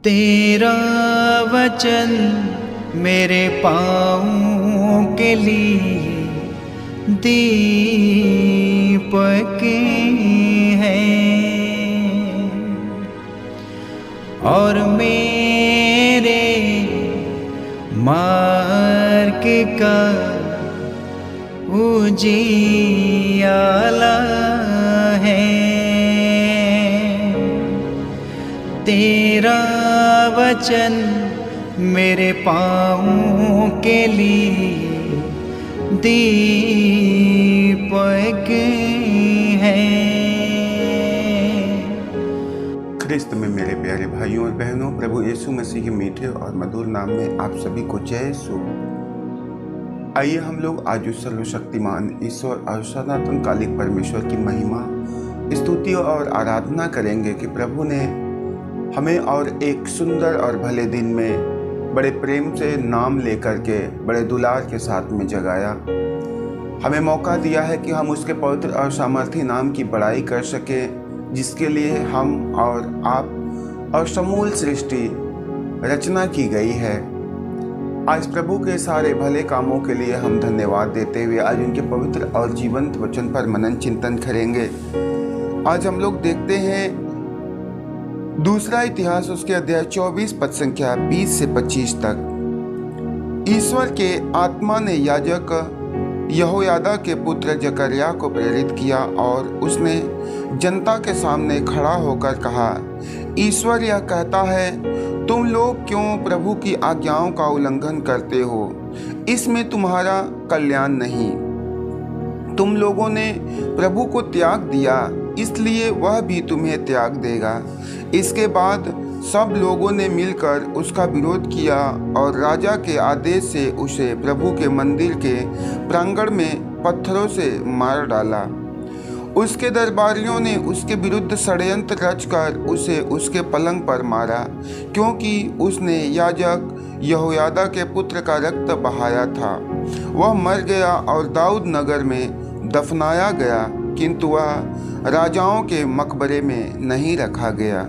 तेरा वचन मेरे पाँवों के लिए दीपक है और मेरे मार्ग का उजियाला है। तेरा वचन मेरे पाँवों के लिए दीपक है। ख्रिस्त में मेरे प्यारे भाइयों और बहनों, प्रभु यीशु मसीह के मीठे और मधुर नाम में आप सभी को जय यीशु। आइए हम लोग आज उस सर्वशक्तिमान ईश्वर और सनातन कालिक परमेश्वर की महिमा, स्तुति और आराधना करेंगे कि प्रभु ने हमें और एक सुंदर और भले दिन में बड़े प्रेम से नाम लेकर के बड़े दुलार के साथ में जगाया। हमें मौका दिया है कि हम उसके पवित्र और सामर्थी नाम की बड़ाई कर सकें, जिसके लिए हम और आप और समूल सृष्टि रचना की गई है। आज प्रभु के सारे भले कामों के लिए हम धन्यवाद देते हुए आज उनके पवित्र और जीवंत वचन पर मनन चिंतन करेंगे। आज हम लोग देखते हैं दूसरा इतिहास उसके अध्याय 24 पद संख्या 20 से 25 तक। ईश्वर के आत्मा ने याजक यहोयादा के पुत्र जकर्याह को प्रेरित किया और उसने जनता के सामने खड़ा होकर कहा, ईश्वर यह कहता है, तुम लोग क्यों प्रभु की आज्ञाओं का उल्लंघन करते हो? इसमें तुम्हारा कल्याण नहीं। तुम लोगों ने प्रभु को त्याग दिया, इसलिए वह भी तुम्हें त्याग देगा। इसके बाद सब लोगों ने मिलकर उसका विरोध किया और राजा के आदेश से उसे प्रभु के मंदिर के प्रांगण में पत्थरों से मार डाला। उसके दरबारियों ने उसके विरुद्ध षड्यंत्र रचकर उसे उसके पलंग पर मारा, क्योंकि उसने याजक यहोयादा के पुत्र का रक्त बहाया था। वह मर गया और दाऊद नगर में दफनाया गया, किंतु वह राजाओं के मकबरे में नहीं रखा गया।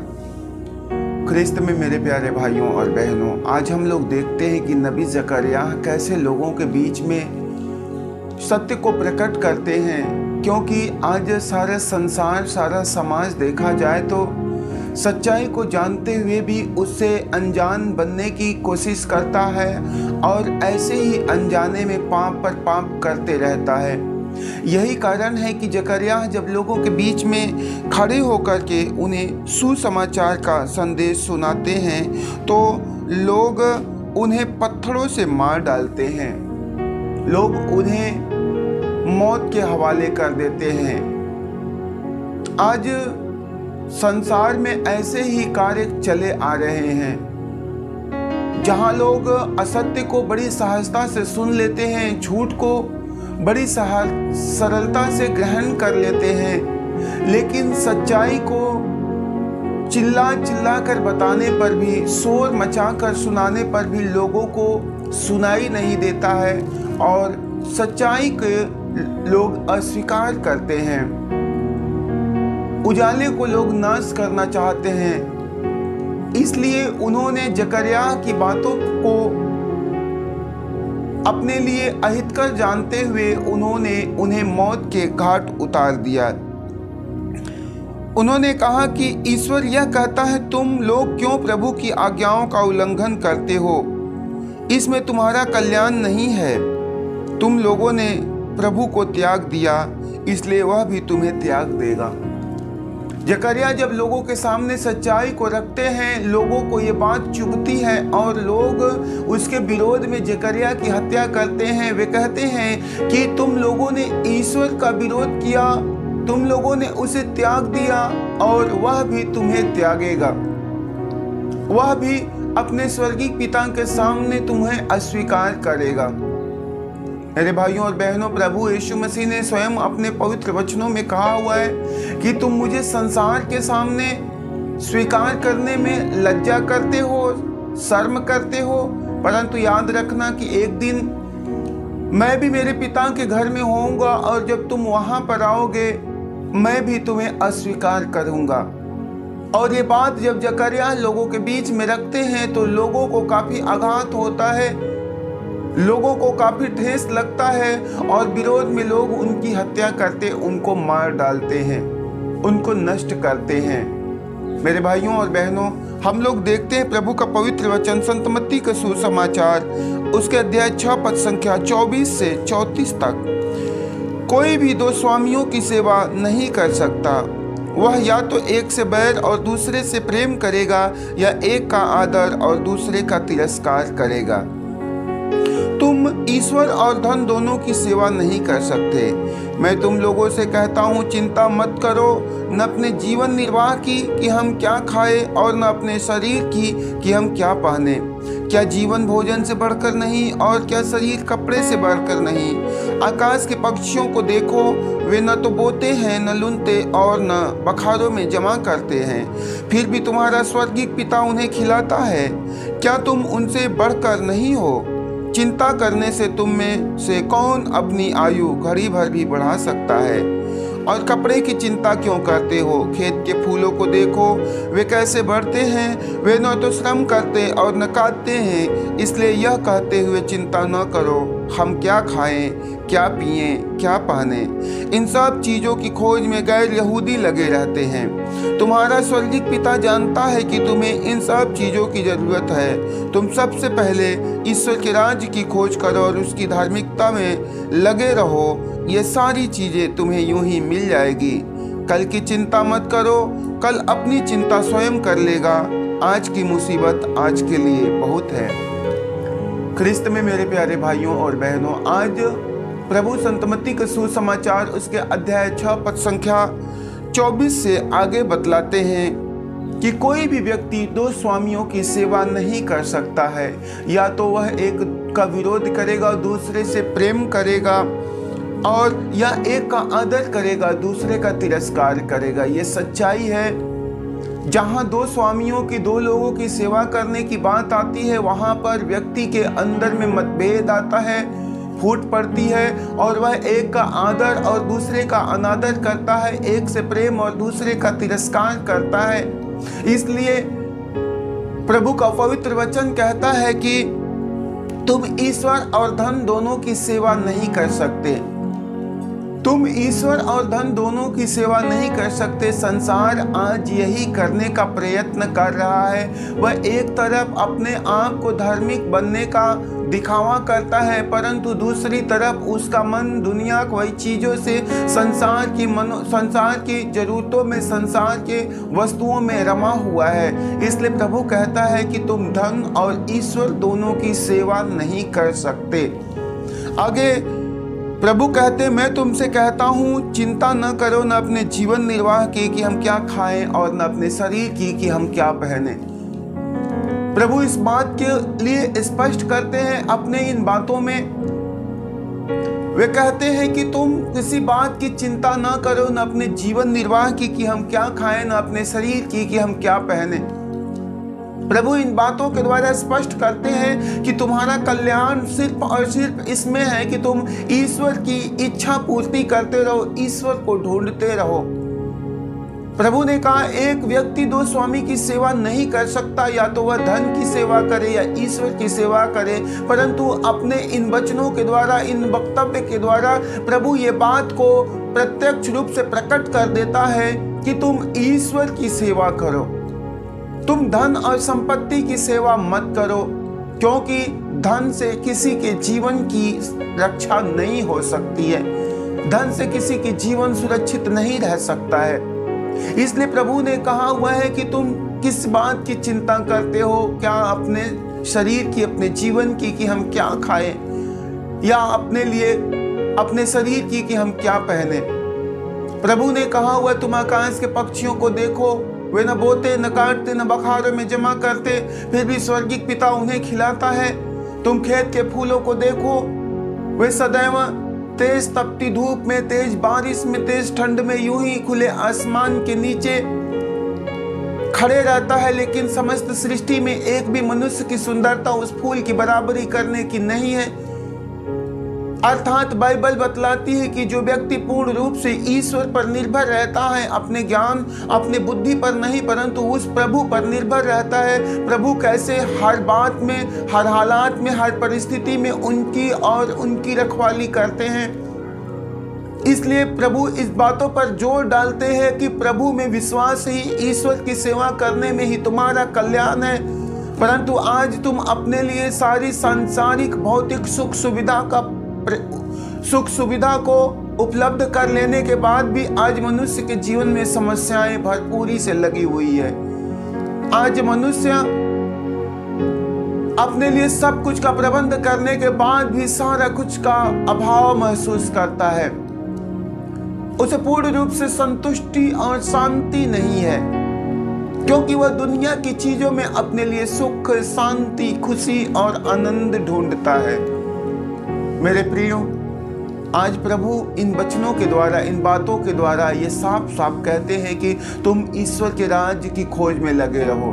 ख्रिस्त में मेरे प्यारे भाइयों और बहनों, आज हम लोग देखते हैं कि नबी जकर्याह कैसे लोगों के बीच में सत्य को प्रकट करते हैं, क्योंकि आज सारा संसार, सारा समाज देखा जाए तो सच्चाई को जानते हुए भी उससे अनजान बनने की कोशिश करता है और ऐसे ही अनजाने में पाप पर पाप करते रहता है। यही कारण है कि जकर्याह जब लोगों के बीच में खड़े होकर के उन्हें सुसमाचार का संदेश सुनाते हैं तो लोग उन्हें पत्थरों से मार डालते हैं, लोग उन्हें मौत के हवाले कर देते हैं। आज संसार में ऐसे ही कार्य चले आ रहे हैं, जहां लोग असत्य को बड़ी सहजता से सुन लेते हैं, झूठ को बड़ी सरलता से ग्रहण कर लेते हैं, लेकिन सच्चाई को चिल्ला कर बताने पर भी, शोर मचा कर सुनाने पर भी लोगों को सुनाई नहीं देता है और सच्चाई के लोग अस्वीकार करते हैं। उजाले को लोग नाश करना चाहते हैं, इसलिए उन्होंने जकर्याह की बातों को अपने लिए अहितकर जानते हुए उन्होंने उन्हें मौत के घाट उतार दिया। उन्होंने कहा कि ईश्वर यह कहता है, तुम लोग क्यों प्रभु की आज्ञाओं का उल्लंघन करते हो? इसमें तुम्हारा कल्याण नहीं है। तुम लोगों ने प्रभु को त्याग दिया, इसलिए वह भी तुम्हें त्याग देगा। जकर्याह जब लोगों के सामने सच्चाई को रखते हैं, लोगों को ये बात चुभती है और लोग उसके विरोध में जकर्याह की हत्या करते हैं। वे कहते हैं कि तुम लोगों ने ईश्वर का विरोध किया, तुम लोगों ने उसे त्याग दिया और वह भी तुम्हें त्यागेगा। वह भी अपने स्वर्गीय पिता के सामने तुम्हें अस्वीकार करेगा। मेरे भाइयों और बहनों, प्रभु यीशु मसीह ने स्वयं अपने पवित्र वचनों में कहा हुआ है कि तुम मुझे संसार के सामने स्वीकार करने में लज्जा करते हो, शर्म करते हो, परंतु याद रखना कि एक दिन मैं भी मेरे पिता के घर में होऊंगा और जब तुम वहां पर आओगे मैं भी तुम्हें अस्वीकार करूंगा। और ये बात जब जकरिया लोगों के बीच में रखते हैं तो लोगों को काफी आघात होता है, लोगों को काफी ठेस लगता है और विरोध में लोग उनकी हत्या करते, उनको मार डालते हैं, उनको नष्ट करते हैं। मेरे भाइयों और बहनों, हम लोग देखते हैं प्रभु का पवित्र वचन संत मत्ती का सुसमाचार उसके अध्याय 6 पद संख्या 24 से 34 तक। कोई भी दो स्वामियों की सेवा नहीं कर सकता, वह या तो एक से बैर और दूसरे से प्रेम करेगा या एक का आदर और दूसरे का तिरस्कार करेगा। तुम ईश्वर और धन दोनों की सेवा नहीं कर सकते। मैं तुम लोगों से कहता हूँ, चिंता मत करो, न अपने जीवन निर्वाह की कि हम क्या खाए और न अपने शरीर की कि हम क्या पहने। क्या जीवन भोजन से बढ़कर नहीं और क्या शरीर कपड़े से बढ़कर नहीं। आकाश के पक्षियों को देखो, वे न तो बोते हैं, न लुनते और न बखारों में जमा करते हैं, फिर भी तुम्हारा स्वर्गीय पिता उन्हें खिलाता है। क्या तुम उनसे बढ़कर नहीं हो। चिंता करने से तुम में से कौन अपनी आयु घड़ी भर भी बढ़ा सकता है। और कपड़े की चिंता क्यों करते हो। खेत के फूलों को देखो, वे कैसे बढ़ते हैं, वे न तो श्रम करते और न काटते हैं। इसलिए यह कहते हुए चिंता न करो, हम क्या खाएं, क्या पिएं, क्या पहने। इन सब चीज़ों की खोज में गैर यहूदी लगे रहते हैं। तुम्हारा स्वर्गीय पिता जानता है कि तुम्हें इन सब चीज़ों की ज़रूरत है। तुम सबसे पहले ईश्वर के राज्य की खोज करो और उसकी धार्मिकता में लगे रहो, ये सारी चीज़ें तुम्हें यूं ही मिल जाएगी। कल की चिंता मत करो, कल अपनी चिंता स्वयं कर लेगा। आज की मुसीबत आज के लिए बहुत है। ख्रिस्त में मेरे प्यारे भाइयों और बहनों, आज प्रभु संत मत्ती का सुसमाचार उसके अध्याय 6 पद संख्या 24 से आगे बतलाते हैं कि कोई भी व्यक्ति दो स्वामियों की सेवा नहीं कर सकता है। या तो वह एक का विरोध करेगा, दूसरे से प्रेम करेगा, और या एक का आदर करेगा, दूसरे का तिरस्कार करेगा। ये सच्चाई है। जहाँ दो स्वामियों की, दो लोगों की सेवा करने की बात आती है, वहाँ पर व्यक्ति के अंदर में मतभेद आता है, फूट पड़ती है, और वह एक का आदर और दूसरे का अनादर करता है, एक से प्रेम और दूसरे का तिरस्कार करता है। इसलिए प्रभु का पवित्र वचन कहता है कि तुम ईश्वर और धन दोनों की सेवा नहीं कर सकते। तुम ईश्वर और धन दोनों की सेवा नहीं कर सकते। संसार आज यही करने का प्रयत्न कर रहा है। वह एक तरफ अपने आप को धार्मिक बनने का दिखावा करता है, परंतु दूसरी तरफ उसका मन दुनिया वही चीज़ों से, संसार की जरूरतों में, संसार के वस्तुओं में रमा हुआ है। इसलिए प्रभु कहता है कि तुम धन और ईश्वर दोनों की सेवा नहीं कर सकते। आगे प्रभु कहते, मैं तुमसे कहता हूँ, चिंता न करो, न अपने जीवन निर्वाह की कि हम क्या खाएं और न अपने शरीर की कि हम क्या पहने। प्रभु इस बात के लिए स्पष्ट करते हैं अपने इन बातों में। वे कहते हैं कि तुम किसी बात की चिंता न करो, न अपने जीवन निर्वाह की कि हम क्या खाएं, न अपने शरीर की कि हम क्या पहने। प्रभु इन बातों के द्वारा स्पष्ट करते हैं कि तुम्हारा कल्याण सिर्फ और सिर्फ इसमें है कि तुम ईश्वर की इच्छा पूर्ति करते रहो, ईश्वर को ढूंढते रहो। प्रभु ने कहा, एक व्यक्ति दो स्वामी की सेवा नहीं कर सकता। या तो वह धन की सेवा करे या ईश्वर की सेवा करे। परंतु अपने इन वचनों के द्वारा, इन वक्तव्य के द्वारा प्रभु ये बात को प्रत्यक्ष रूप से प्रकट कर देता है कि तुम ईश्वर की सेवा करो। तुम धन और संपत्ति की सेवा मत करो, क्योंकि धन से किसी के जीवन की रक्षा नहीं हो सकती है। धन से किसी के जीवन सुरक्षित नहीं रह सकता है। इसलिए प्रभु ने कहा हुआ है कि तुम किस बात की चिंता करते हो। क्या अपने शरीर की, अपने जीवन की कि हम क्या खाएं, या अपने लिए, अपने शरीर की कि हम क्या पहने। प्रभु ने कहा हुआ, तुम आकाश के पक्षियों को देखो, वे न बोते, न काटते, न बखारों में जमा करते, फिर भी स्वर्गीय पिता उन्हें खिलाता है। तुम खेत के फूलों को देखो, वे सदैव तेज तपती धूप में, तेज बारिश में, तेज ठंड में यूं ही खुले आसमान के नीचे खड़े रहता है, लेकिन समस्त सृष्टि में एक भी मनुष्य की सुंदरता उस फूल की बराबरी करने की नहीं है। अर्थात बाइबल बतलाती है कि जो व्यक्ति पूर्ण रूप से ईश्वर पर निर्भर रहता है, अपने ज्ञान अपने बुद्धि पर नहीं परंतु उस प्रभु पर निर्भर रहता है, प्रभु कैसे हर बात में, हर हालात में, हर परिस्थिति में उनकी और उनकी रखवाली करते हैं। इसलिए प्रभु इस बातों पर जोर डालते हैं कि प्रभु में विश्वास ही, ईश्वर की सेवा करने में ही तुम्हारा कल्याण है। परंतु आज तुम अपने लिए सारी सांसारिक भौतिक सुख सुविधा को उपलब्ध कर लेने के बाद भी आज मनुष्य के जीवन में समस्याएं भरपूरी से लगी हुई है। आज मनुष्य अपने लिए सब कुछ का प्रबंध करने के बाद भी सारा कुछ का अभाव महसूस करता है। उसे पूर्ण रूप से संतुष्टि और शांति नहीं है, क्योंकि वह दुनिया की चीजों में अपने लिए सुख, शांति, खुशी और आनंद ढूंढता है। मेरे प्रियो, आज प्रभु इन वचनों के द्वारा, इन बातों के द्वारा ये साफ साफ कहते हैं कि तुम ईश्वर के राज्य की खोज में लगे रहो।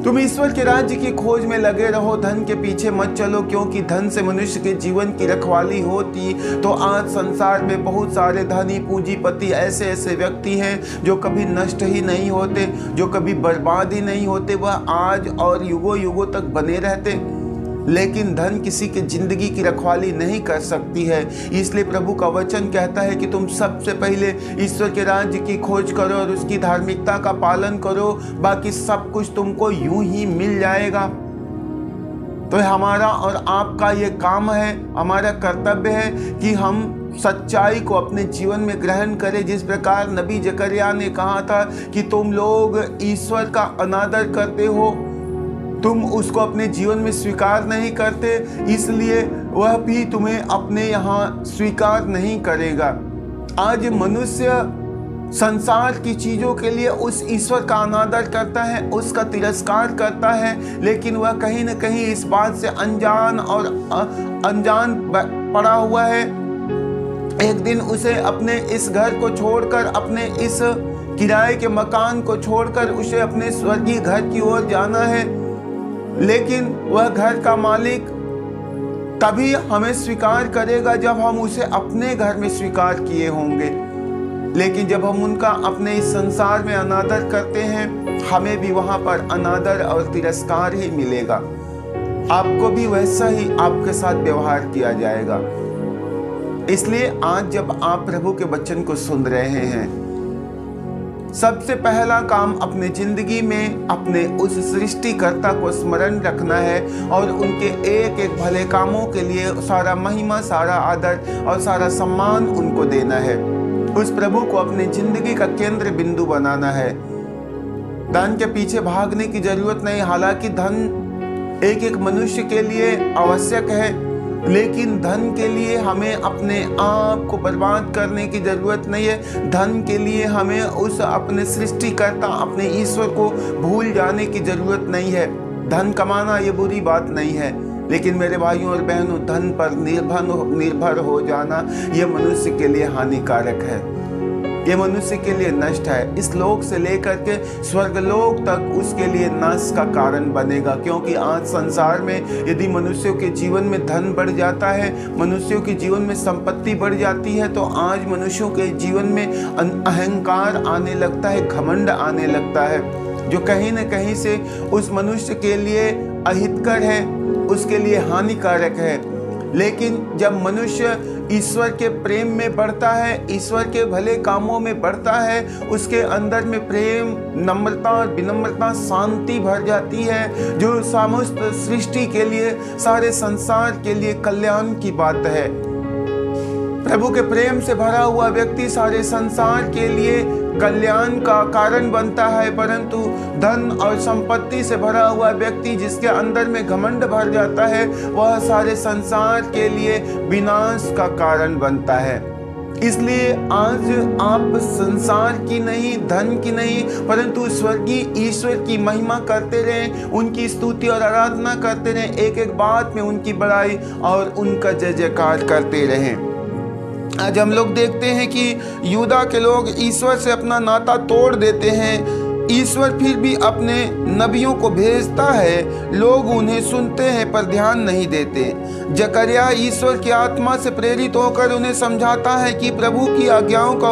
तुम ईश्वर के राज्य की खोज में लगे रहो, धन के पीछे मत चलो, क्योंकि धन से मनुष्य के जीवन की रखवाली होती तो आज संसार में बहुत सारे धनी पूंजीपति ऐसे व्यक्ति हैं जो कभी नष्ट ही नहीं होते, जो कभी बर्बाद ही नहीं होते, वह आज और युगों युगों तक बने रहते। लेकिन धन किसी की जिंदगी की रखवाली नहीं कर सकती है। इसलिए प्रभु का वचन कहता है कि तुम सबसे पहले ईश्वर के राज्य की खोज करो और उसकी धार्मिकता का पालन करो, बाकी सब कुछ तुमको यूं ही मिल जाएगा। तो हमारा और आपका ये काम है, हमारा कर्तव्य है कि हम सच्चाई को अपने जीवन में ग्रहण करें। जिस प्रकार नबी जकरिया ने कहा था कि तुम लोग ईश्वर का अनादर करते हो, तुम उसको अपने जीवन में स्वीकार नहीं करते, इसलिए वह भी तुम्हें अपने यहाँ स्वीकार नहीं करेगा। आज मनुष्य संसार की चीज़ों के लिए उस ईश्वर का अनादर करता है, उसका तिरस्कार करता है, लेकिन वह कहीं न कहीं इस बात से अनजान पड़ा हुआ है। एक दिन उसे अपने इस घर को छोड़कर, अपने इस किराए के मकान को छोड़कर उसे अपने स्वर्गीय घर की ओर जाना है, लेकिन वह घर का मालिक तभी हमें स्वीकार करेगा जब हम उसे अपने घर में स्वीकार किए होंगे। लेकिन जब हम उनका अपने इस संसार में अनादर करते हैं, हमें भी वहां पर अनादर और तिरस्कार ही मिलेगा। आपको भी वैसा ही आपके साथ व्यवहार किया जाएगा। इसलिए आज जब आप प्रभु के वचन को सुन रहे हैं, सबसे पहला काम अपने जिंदगी में अपने उस सृष्टिकर्ता को स्मरण रखना है और उनके एक एक भले कामों के लिए सारा महिमा, सारा आदर और सारा सम्मान उनको देना है। उस प्रभु को अपने जिंदगी का केंद्र बिंदु बनाना है। धन के पीछे भागने की जरूरत नहीं। हालांकि धन एक एक मनुष्य के लिए आवश्यक है, लेकिन धन के लिए हमें अपने आप को बर्बाद करने की जरूरत नहीं है। धन के लिए हमें उस अपने सृष्टिकर्ता, अपने ईश्वर को भूल जाने की जरूरत नहीं है। धन कमाना ये बुरी बात नहीं है, लेकिन मेरे भाइयों और बहनों, धन पर निर्भर हो जाना ये मनुष्य के लिए हानिकारक है, ये मनुष्य के लिए नष्ट है। इस लोक से लेकर के स्वर्गलोक तक उसके लिए नाश का कारण बनेगा। क्योंकि आज संसार में यदि मनुष्यों के जीवन में धन बढ़ जाता है, मनुष्यों के जीवन में संपत्ति बढ़ जाती है, तो आज मनुष्यों के जीवन में अहंकार आने लगता है, घमंड आने लगता है, जो कहीं न कहीं से उस मनुष्य के लिए अहितकर है, उसके लिए हानिकारक है। लेकिन जब मनुष्य ईश्वर के प्रेम में बढ़ता है, ईश्वर के भले कामों में बढ़ता है, उसके अंदर में प्रेम, नम्रता और विनम्रता, शांति भर जाती है, जो समस्त सृष्टि के लिए, सारे संसार के लिए कल्याण की बात है। प्रभु के प्रेम से भरा हुआ व्यक्ति सारे संसार के लिए कल्याण का कारण बनता है, परंतु धन और संपत्ति से भरा हुआ व्यक्ति जिसके अंदर में घमंड भर जाता है, वह सारे संसार के लिए विनाश का कारण बनता है। इसलिए आज आप संसार की नहीं, धन की नहीं, परंतु स्वर्गीय ईश्वर की महिमा करते रहें, उनकी स्तुति और आराधना करते रहें, एक एक बात में उनकी बड़ाई और उनका जय जयकार करते रहें। आज हम लोग देखते हैं कि यूदा के लोग ईश्वर से अपना नाता तोड़ देते हैं। ईश्वर फिर भी अपने नबियों को भेजता है, लोग उन्हें सुनते हैं पर ध्यान नहीं देते। जकरिया ईश्वर की आत्मा से प्रेरित होकर उन्हें समझाता है कि प्रभु की आज्ञाओं का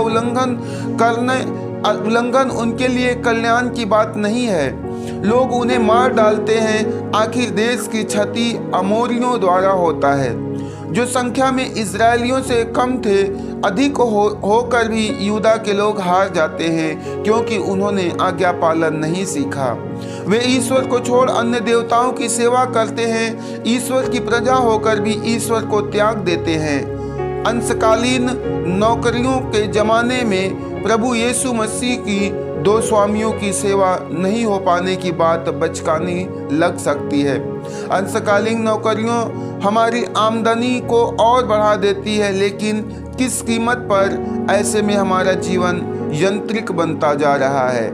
उल्लंघन उनके लिए कल्याण की बात नहीं है। लोग उन्हें मार डालते हैं। आखिर देश की क्षति अमोरियों द्वारा होता है, जो संख्या में इजरायलियों से कम थे। अधिक होकर भी यूदा के लोग हार जाते हैं, क्योंकि उन्होंने आज्ञा पालन नहीं सीखा। वे ईश्वर को छोड़ अन्य देवताओं की सेवा करते हैं। ईश्वर की प्रजा होकर भी ईश्वर को त्याग देते हैं। अंशकालीन नौकरियों के जमाने में प्रभु यीशु मसीह की दो स्वामियों की सेवा नहीं हो पाने की बात बचकानी लग सकती है। अंशकालीन नौकरियों हमारी आमदनी को और बढ़ा देती है, लेकिन किस कीमत पर? ऐसे में हमारा जीवन यांत्रिक बनता जा रहा है।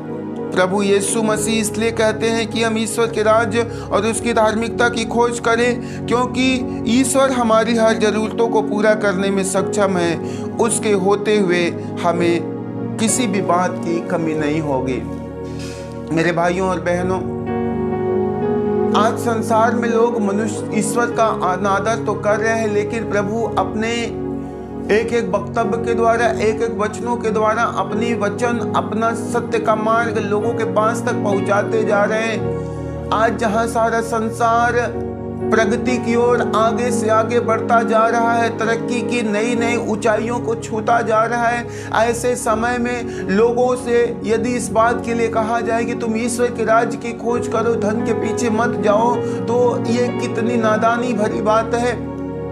प्रभु यीशु मसीह इसलिए कहते हैं कि हम ईश्वर के राज्य और उसकी धार्मिकता की खोज करें, क्योंकि ईश्वर हमारी हर जरूरतों को पूरा करने में सक्षम है। उसके होते हुए हमें किसी भी बात की कमी नहीं होगी। मेरे भाइयों और बहनों, आज संसार में लोग मनुष्य ईश्वर का अनादर तो कर रहे हैं, लेकिन प्रभु अपने एक एक वक्तव्य के द्वारा, एक एक वचनों के द्वारा अपनी वचन, अपना सत्य का मार्ग लोगों के पास तक पहुंचाते जा रहे हैं। आज जहां सारा संसार प्रगति की ओर आगे से आगे बढ़ता जा रहा है, तरक्की की नई नई ऊंचाइयों को छूता जा रहा है, ऐसे समय में लोगों से यदि इस बात के लिए कहा जाए कि तुम ईश्वर के राज्य की खोज करो, धन के पीछे मत जाओ, तो ये कितनी नादानी भरी बात है।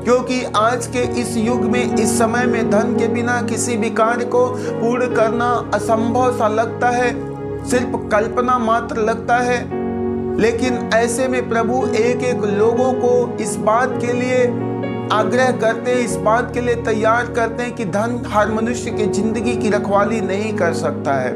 क्योंकि आज के इस युग में, इस समय में धन के बिना किसी भी कार्य को पूर्ण करना असंभव सा लगता है, सिर्फ कल्पना मात्र लगता है। लेकिन ऐसे में प्रभु एक एक लोगों को इस बात के लिए आग्रह करते हैं, इस बात के लिए तैयार करते हैं कि धन हर मनुष्य की जिंदगी की रखवाली नहीं कर सकता है।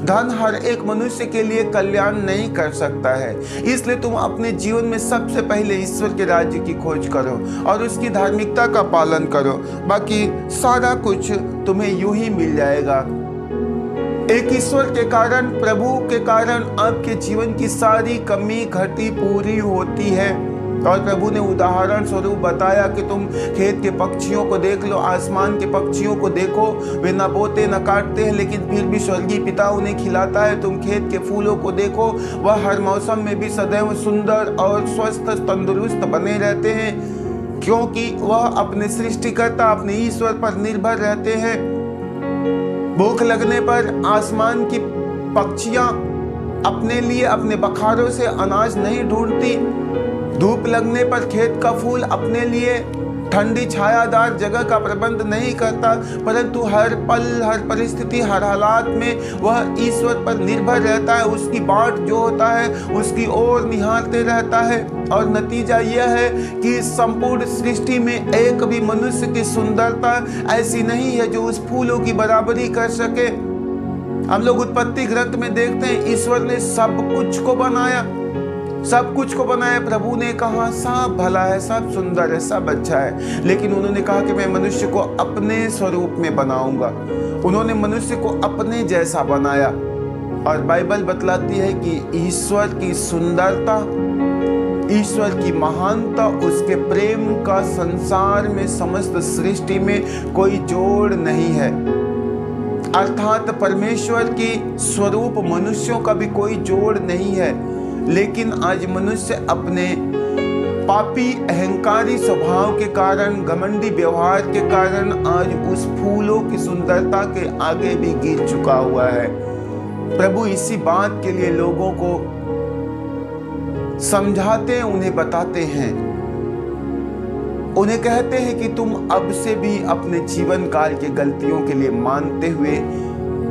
धन हर एक मनुष्य के लिए कल्याण नहीं कर सकता है। इसलिए तुम अपने जीवन में सबसे पहले ईश्वर के राज्य की खोज करो और उसकी धार्मिकता का पालन करो, बाकी सारा कुछ तुम्हें यूं ही मिल जाएगा। एक ईश्वर के कारण, प्रभु के कारण आपके जीवन की सारी कमी घटी पूरी होती है। और प्रभु ने उदाहरण स्वरूप बताया कि तुम खेत के पक्षियों को देख लो, आसमान के पक्षियों को देखो, वे न बोते न काटते हैं, लेकिन फिर भी स्वर्गीय पिता उन्हें खिलाता है। तुम खेत के फूलों को देखो, वह हर मौसम में भी सदैव सुंदर और स्वस्थ तंदुरुस्त बने रहते हैं, क्योंकि वह अपने सृष्टिकर्ता, अपने ईश्वर पर निर्भर रहते हैं। भूख लगने पर आसमान की पक्षियां अपने लिए अपने बखारों से अनाज नहीं ढूंढती। धूप लगने पर खेत का फूल अपने लिए ठंडी छायादार जगह का प्रबंध नहीं करता, परंतु हर पल, हर परिस्थिति, हर हालात में वह ईश्वर पर निर्भर रहता है। उसकी बाट जो होता है उसकी ओर निहारते रहता है। और नतीजा यह है कि संपूर्ण सृष्टि में एक भी मनुष्य की सुंदरता ऐसी नहीं है जो उस फूलों की बराबरी कर सके। हम लोग उत्पत्ति ग्रंथ में देखते हैं ईश्वर ने सब कुछ को बनाया, सब कुछ को बनाया। प्रभु ने कहा सब भला है, सब सुंदर है, सब अच्छा है, लेकिन उन्होंने कहा कि मैं मनुष्य को अपने स्वरूप में बनाऊंगा। उन्होंने मनुष्य को अपने जैसा बनाया। और बाइबल बतलाती है कि ईश्वर की सुंदरता, ईश्वर की महानता, उसके प्रेम का संसार में, समस्त सृष्टि में कोई जोड़ नहीं है। अर्थात परमेश्वर की स्वरूप मनुष्यों का भी कोई जोड़ नहीं है। लेकिन आज मनुष्य अपने पापी अहंकारी स्वभाव के कारण, घमंडी व्यवहार के कारण आज उस फूलों की सुंदरता के आगे भी गिर चुका हुआ है। प्रभु इसी बात के लिए लोगों को समझाते, उन्हें बताते हैं, उन्हें कहते हैं कि तुम अब से भी अपने जीवन काल की गलतियों के लिए मानते हुए,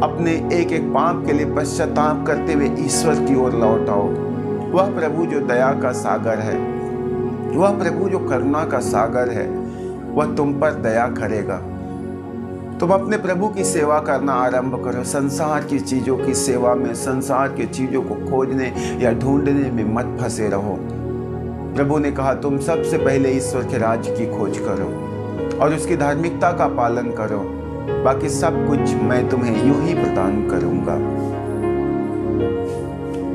अपने एक एक पाप के लिए पश्चाताप करते हुए ईश्वर की ओर लौट आओ। वह प्रभु जो दया का सागर है, वह प्रभु जो करुणा का सागर है, वह तुम पर दया करेगा। तुम अपने प्रभु की सेवा करना आरंभ करो। संसार की चीज़ों की सेवा में, संसार की चीज़ों को खोजने या ढूंढने में मत फंसे रहो। प्रभु ने कहा तुम सबसे पहले ईश्वर के राज्य की खोज करो और उसकी धार्मिकता का पालन करो, बाकी सब कुछ मैं तुम्हें यूं ही प्रदान करूंगा।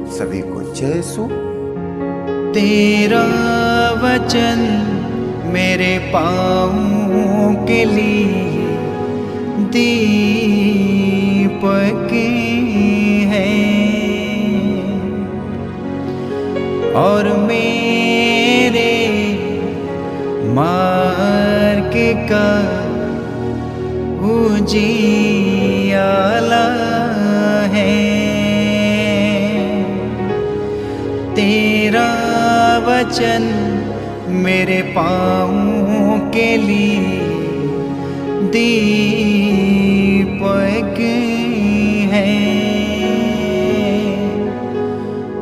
सभी को जय यीशु। तेरा वचन मेरे पाँवों के लिए दीपक है और मेरे मार्ग का उजियाला है। तेरा वचन मेरे पाँवों के लिए